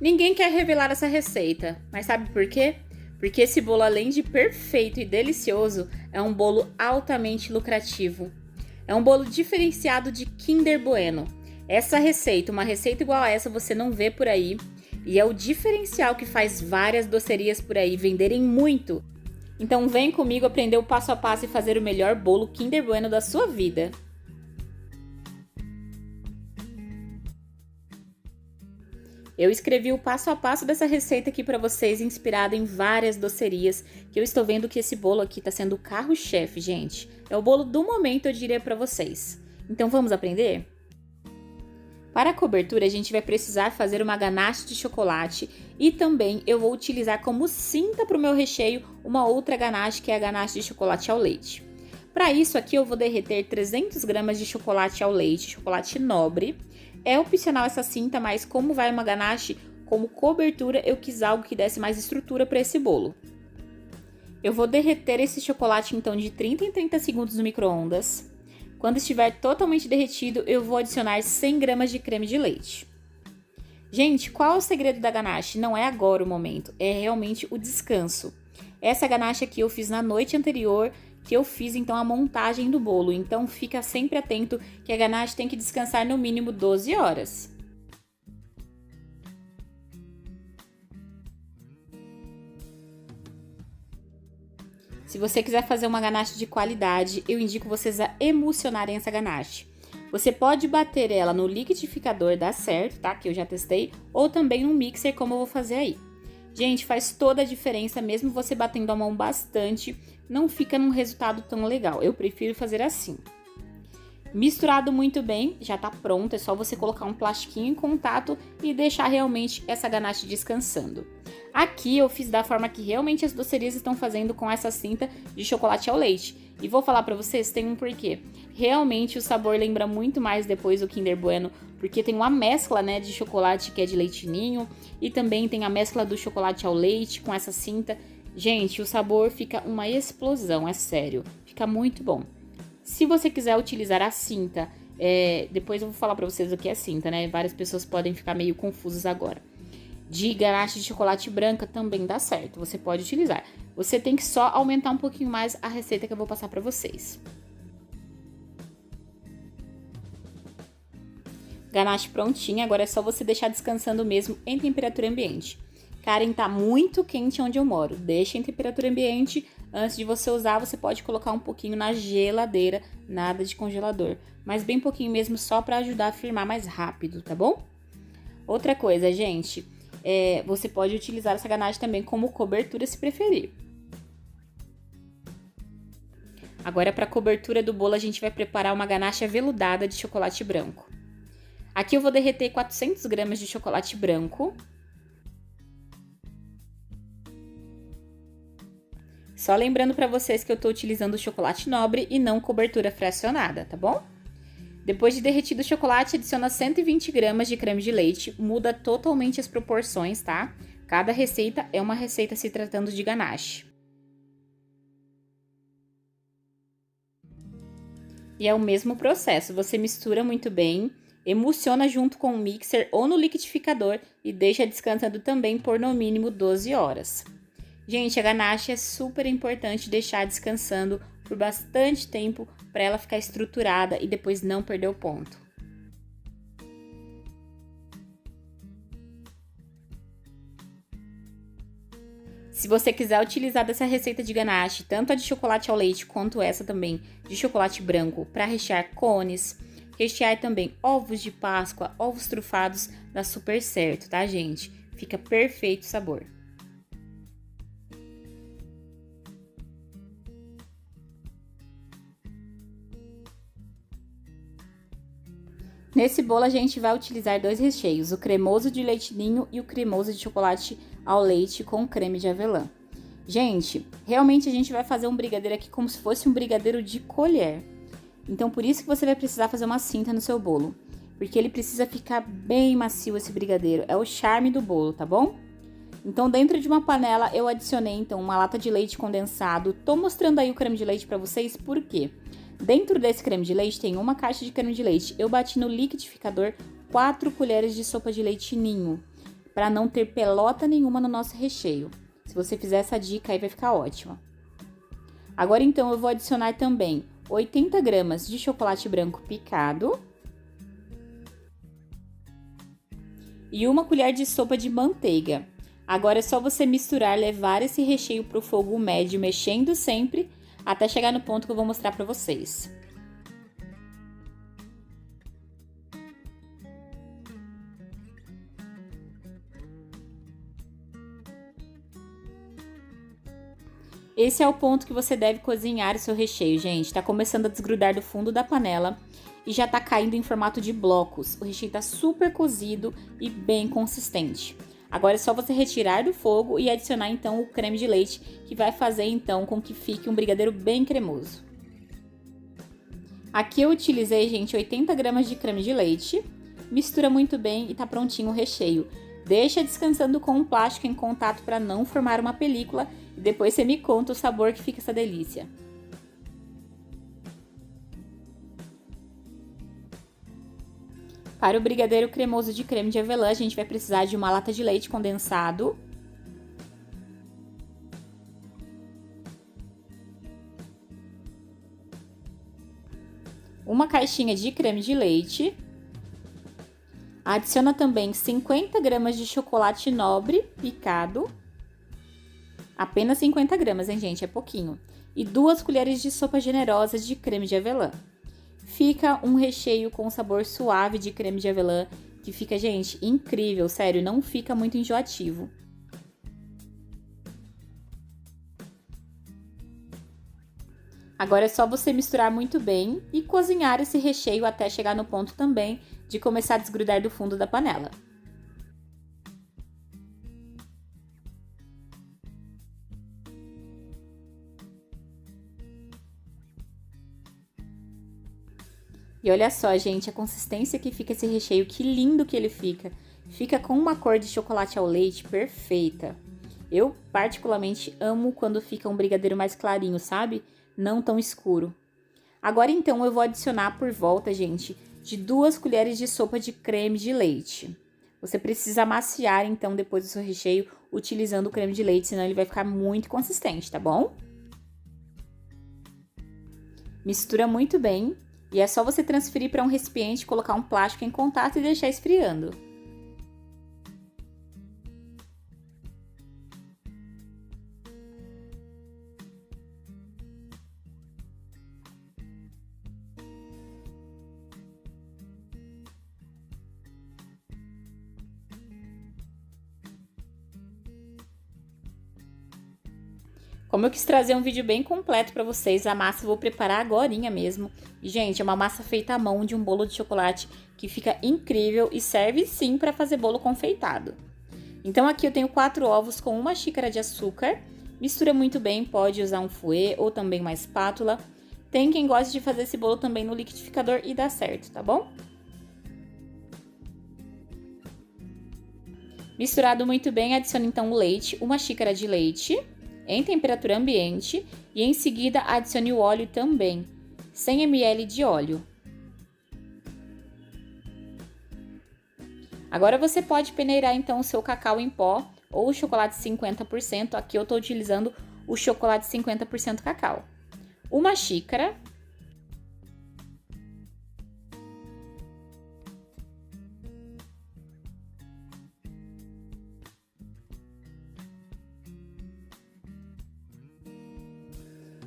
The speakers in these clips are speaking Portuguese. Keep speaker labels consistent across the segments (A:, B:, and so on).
A: Ninguém quer revelar essa receita, mas sabe por quê? Porque esse bolo, além de perfeito e delicioso, é um bolo altamente lucrativo. É um bolo diferenciado de Kinder Bueno. Essa receita, uma receita igual a essa, você não vê por aí. E é o diferencial que faz várias docerias por aí venderem muito. Então vem comigo aprender o passo a passo e fazer o melhor bolo Kinder Bueno da sua vida. Eu escrevi o passo a passo dessa receita aqui para vocês, inspirada em várias docerias, que eu estou vendo que esse bolo aqui está sendo o carro-chefe, gente. É o bolo do momento, eu diria para vocês. Então vamos aprender? Para a cobertura, a gente vai precisar fazer uma ganache de chocolate e também eu vou utilizar como cinta para o meu recheio uma outra ganache, que é a ganache de chocolate ao leite. Para isso aqui eu vou derreter 300 gramas de chocolate ao leite, chocolate nobre. É opcional essa cinta, mas como vai uma ganache como cobertura, eu quis algo que desse mais estrutura para esse bolo. Eu vou derreter esse chocolate então de 30 em 30 segundos no micro-ondas. Quando estiver totalmente derretido, eu vou adicionar 100 gramas de creme de leite. Gente, qual é o segredo da ganache? Não é agora o momento, é realmente o descanso. Essa ganache aqui eu fiz na noite anterior, que eu fiz então a montagem do bolo. Então fica sempre atento que a ganache tem que descansar no mínimo 12 horas. Se você quiser fazer uma ganache de qualidade, eu indico vocês a emulsionarem essa ganache. Você pode bater ela no liquidificador, dá certo, tá? Que eu já testei, ou também no mixer, como eu vou fazer aí. Gente, faz toda a diferença, mesmo você batendo a mão bastante, não fica num resultado tão legal. Eu prefiro fazer assim. Misturado muito bem, já tá pronto, é só você colocar um plastiquinho em contato e deixar realmente essa ganache descansando. Aqui eu fiz da forma que realmente as docerias estão fazendo com essa cinta de chocolate ao leite. E vou falar pra vocês, tem um porquê. Realmente o sabor lembra muito mais depois do Kinder Bueno, porque tem uma mescla, né, de chocolate que é de leite ninho e também tem a mescla do chocolate ao leite com essa cinta. Gente, o sabor fica uma explosão, é sério, fica muito bom. Se você quiser utilizar a cinta, depois eu vou falar pra vocês o que é cinta, né? Várias pessoas podem ficar meio confusas agora. De ganache de chocolate branca também dá certo, você pode utilizar. Você tem que só aumentar um pouquinho mais a receita que eu vou passar pra vocês. Ganache prontinha, agora é só você deixar descansando mesmo em temperatura ambiente. Karen, tá muito quente onde eu moro, deixa em temperatura ambiente. Antes de você usar, você pode colocar um pouquinho na geladeira, nada de congelador. Mas bem pouquinho mesmo, só pra ajudar a firmar mais rápido, tá bom? Outra coisa, gente, você pode utilizar essa ganache também como cobertura se preferir. Agora, para a cobertura do bolo, a gente vai preparar uma ganache aveludada de chocolate branco. Aqui eu vou derreter 400 gramas de chocolate branco. Só lembrando para vocês que eu tô utilizando chocolate nobre e não cobertura fracionada, tá bom? Depois de derretido o chocolate, adiciona 120 gramas de creme de leite, muda totalmente as proporções, tá? Cada receita é uma receita se tratando de ganache. E é o mesmo processo, você mistura muito bem, emulsiona junto com o mixer ou no liquidificador e deixa descansando também por no mínimo 12 horas. Gente, a ganache é super importante deixar descansando por bastante tempo para ela ficar estruturada e depois não perder o ponto. Se você quiser utilizar dessa receita de ganache, tanto a de chocolate ao leite quanto essa também de chocolate branco, para rechear cones, rechear também ovos de Páscoa, ovos trufados, dá super certo, tá, gente? Fica perfeito o sabor. Nesse bolo a gente vai utilizar dois recheios, o cremoso de leite ninho e o cremoso de chocolate ao leite com creme de avelã. Gente, realmente a gente vai fazer um brigadeiro aqui como se fosse um brigadeiro de colher. Então por isso que você vai precisar fazer uma cinta no seu bolo, porque ele precisa ficar bem macio esse brigadeiro, é o charme do bolo, tá bom? Então dentro de uma panela eu adicionei então uma lata de leite condensado, tô mostrando aí o creme de leite para vocês, por quê? Dentro desse creme de leite tem uma caixa de creme de leite. Eu bati no liquidificador 4 colheres de sopa de leite ninho. para não ter pelota nenhuma no nosso recheio. Se você fizer essa dica aí vai ficar ótima. Agora então eu vou adicionar também 80 gramas de chocolate branco picado e 1 colher de sopa de manteiga. Agora é só você misturar, levar esse recheio para o fogo médio, mexendo sempre, até chegar no ponto que eu vou mostrar para vocês. Esse é o ponto que você deve cozinhar o seu recheio, gente. Tá começando a desgrudar do fundo da panela e já tá caindo em formato de blocos. O recheio tá super cozido e bem consistente. Agora é só você retirar do fogo e adicionar então o creme de leite, que vai fazer então com que fique um brigadeiro bem cremoso. Aqui eu utilizei, gente, 80 gramas de creme de leite. Mistura muito bem e tá prontinho o recheio. Deixa descansando com um plástico em contato para não formar uma película e depois você me conta o sabor que fica essa delícia. Para o brigadeiro cremoso de creme de avelã, a gente vai precisar de uma lata de leite condensado, uma caixinha de creme de leite, adiciona também 50 gramas de chocolate nobre picado, apenas 50 gramas, hein, gente? É pouquinho. E 2 colheres de sopa generosas de creme de avelã. Fica um recheio com sabor suave de creme de avelã, que fica, gente, incrível, sério, não fica muito enjoativo. Agora é só você misturar muito bem e cozinhar esse recheio até chegar no ponto também de começar a desgrudar do fundo da panela. E olha só, gente, a consistência que fica esse recheio, que lindo que ele fica. Fica com uma cor de chocolate ao leite perfeita. Eu particularmente amo quando fica um brigadeiro mais clarinho, sabe? Não tão escuro. Agora então eu vou adicionar por volta, gente, de 2 colheres de sopa de creme de leite. Você precisa amaciar então depois do seu recheio utilizando o creme de leite, senão ele vai ficar muito consistente, tá bom? Mistura muito bem e é só você transferir para um recipiente, colocar um plástico em contato e deixar esfriando. Como eu quis trazer um vídeo bem completo para vocês, a massa eu vou preparar agorinha mesmo. E, gente, é uma massa feita à mão de um bolo de chocolate que fica incrível e serve sim para fazer bolo confeitado. Então aqui eu tenho 4 ovos com 1 xícara de açúcar. Mistura muito bem, pode usar um fouet ou também uma espátula. Tem quem gosta de fazer esse bolo também no liquidificador e dá certo, tá bom? Misturado muito bem, adicione então o leite, 1 xícara de leite em temperatura ambiente e em seguida adicione o óleo também, 100 ml de óleo. Agora você pode peneirar então o seu cacau em pó ou o chocolate 50%, aqui eu estou utilizando o chocolate 50% cacau. 1 xícara.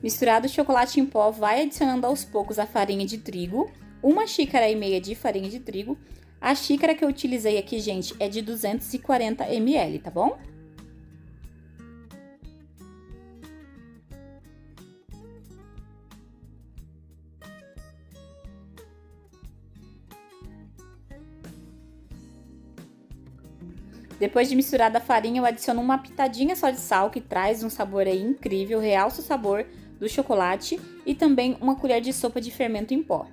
A: Misturado o chocolate em pó, vai adicionando aos poucos a farinha de trigo, 1,5 xícaras de farinha de trigo. A xícara que eu utilizei aqui, gente, é de 240 ml, tá bom? Depois de misturada a farinha, eu adiciono uma pitadinha só de sal, que traz um sabor aí incrível, realça o sabor do chocolate, e também 1 colher de sopa de fermento em pó.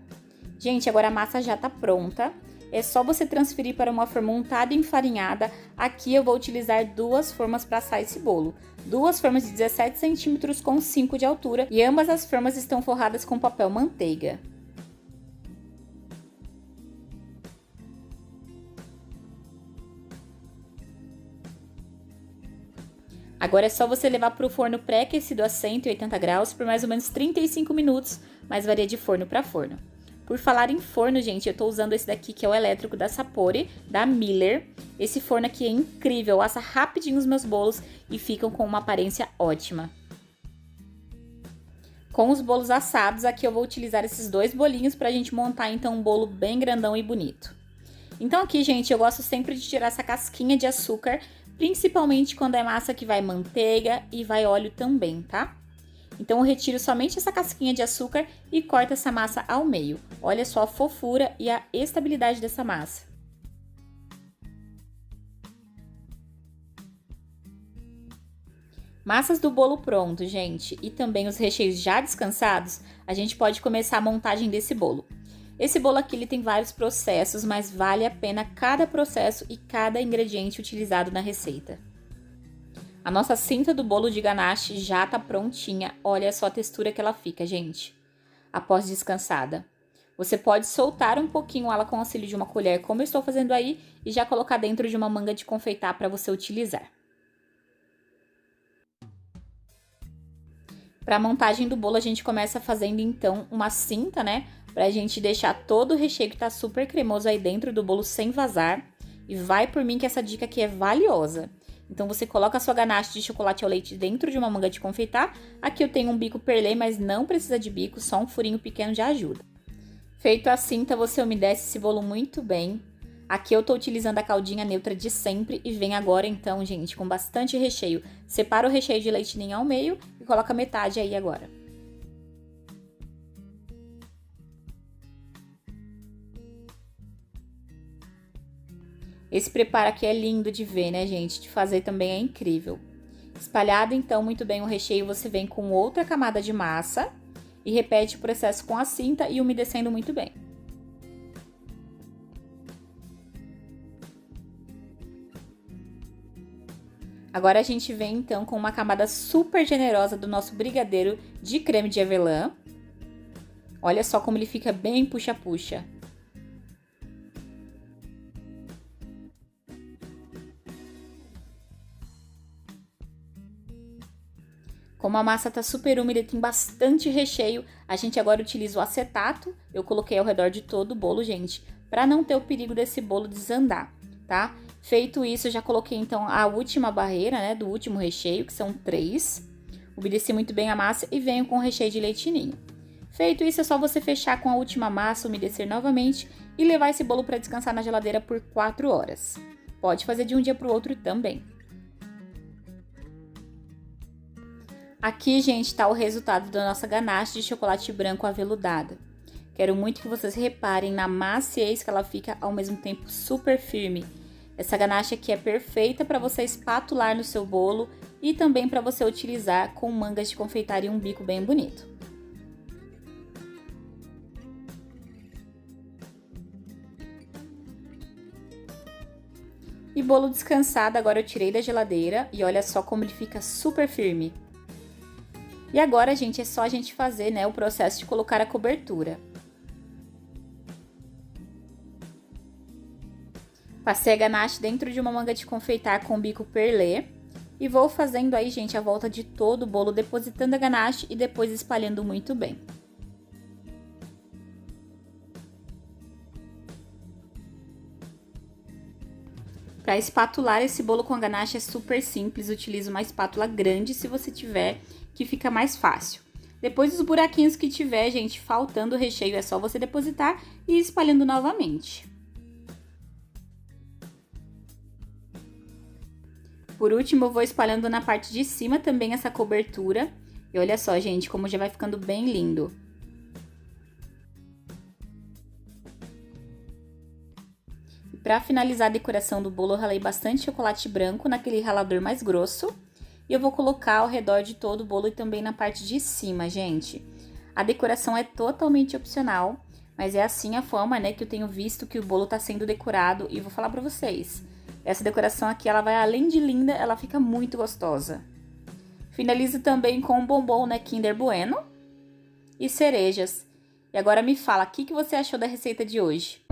A: Gente, agora a massa já tá pronta. É só você transferir para uma forma untada e enfarinhada. Aqui eu vou utilizar 2 formas para assar esse bolo. 2 formas de 17 centímetros com 5 de altura, e ambas as formas estão forradas com papel manteiga. Agora é só você levar para o forno pré-aquecido a 180 graus por mais ou menos 35 minutos, mas varia de forno para forno. Por falar em forno, gente, eu tô usando esse daqui que é o elétrico da Sapori, da Miller. Esse forno aqui é incrível, assa rapidinho os meus bolos e ficam com uma aparência ótima. Com os bolos assados, aqui eu vou utilizar esses 2 bolinhos pra gente montar então um bolo bem grandão e bonito. Então aqui, gente, eu gosto sempre de tirar essa casquinha de açúcar, principalmente quando é massa que vai manteiga e vai óleo também, tá? Então, eu retiro somente essa casquinha de açúcar e corto essa massa ao meio. Olha só a fofura e a estabilidade dessa massa. Massas do bolo pronto, gente, e também os recheios já descansados, a gente pode começar a montagem desse bolo. Esse bolo aqui ele tem vários processos, mas vale a pena cada processo e cada ingrediente utilizado na receita. A nossa cinta do bolo de ganache já tá prontinha. Olha só a textura que ela fica, gente, após descansada. Você pode soltar um pouquinho ela com o auxílio de uma colher, como eu estou fazendo aí, e já colocar dentro de uma manga de confeitar para você utilizar. Para a montagem do bolo, a gente começa fazendo, então, uma cinta, né? Pra gente deixar todo o recheio que tá super cremoso aí dentro do bolo sem vazar. E vai por mim que essa dica aqui é valiosa. Então, você coloca a sua ganache de chocolate ao leite dentro de uma manga de confeitar. Aqui eu tenho um bico perlê, mas não precisa de bico, só um furinho pequeno já ajuda. Feito a cinta, você umedece esse bolo muito bem. Aqui eu tô utilizando a caldinha neutra de sempre e vem agora então, gente, com bastante recheio. Separa o recheio de leite ninho ao meio e coloca metade aí agora. Esse preparo aqui é lindo de ver, né, gente? De fazer também é incrível. Espalhado, então, muito bem o recheio, você vem com outra camada de massa e repete o processo com a cinta e umedecendo muito bem. Agora a gente vem, então, com uma camada super generosa do nosso brigadeiro de creme de avelã. Olha só como ele fica bem puxa-puxa. Como a massa tá super úmida e tem bastante recheio, a gente agora utiliza o acetato. Eu coloquei ao redor de todo o bolo, gente, para não ter o perigo desse bolo desandar, tá? Feito isso, eu já coloquei então a última barreira, né, do último recheio, que são 3. Umedeci muito bem a massa e venho com o recheio de leite ninho. Feito isso, é só você fechar com a última massa, umedecer novamente e levar esse bolo para descansar na geladeira por 4 horas. Pode fazer de um dia para o outro também. Aqui, gente, tá o resultado da nossa ganache de chocolate branco aveludada. Quero muito que vocês reparem na maciez que ela fica ao mesmo tempo super firme. Essa ganache aqui é perfeita para você espatular no seu bolo e também para você utilizar com mangas de confeitar e um bico bem bonito. E bolo descansado, agora eu tirei da geladeira e olha só como ele fica super firme. E agora, gente, é só a gente fazer, né, o processo de colocar a cobertura. Passei a ganache dentro de uma manga de confeitar com bico perlê. E vou fazendo aí, gente, a volta de todo o bolo, depositando a ganache e depois espalhando muito bem. Para espatular esse bolo com a ganache é super simples, utilize uma espátula grande se você tiver, que fica mais fácil. Depois dos buraquinhos que tiver, gente, faltando o recheio, é só você depositar e ir espalhando novamente. Por último, eu vou espalhando na parte de cima também essa cobertura. E olha só, gente, como já vai ficando bem lindo. Para finalizar a decoração do bolo, eu ralei bastante chocolate branco naquele ralador mais grosso. E eu vou colocar ao redor de todo o bolo e também na parte de cima, gente. A decoração é totalmente opcional, mas é assim a forma, né, que eu tenho visto que o bolo tá sendo decorado. E vou falar pra vocês, essa decoração aqui, ela vai além de linda, ela fica muito gostosa. Finalizo também com um bombom, né, Kinder Bueno e cerejas. E agora me fala, o que você achou da receita de hoje?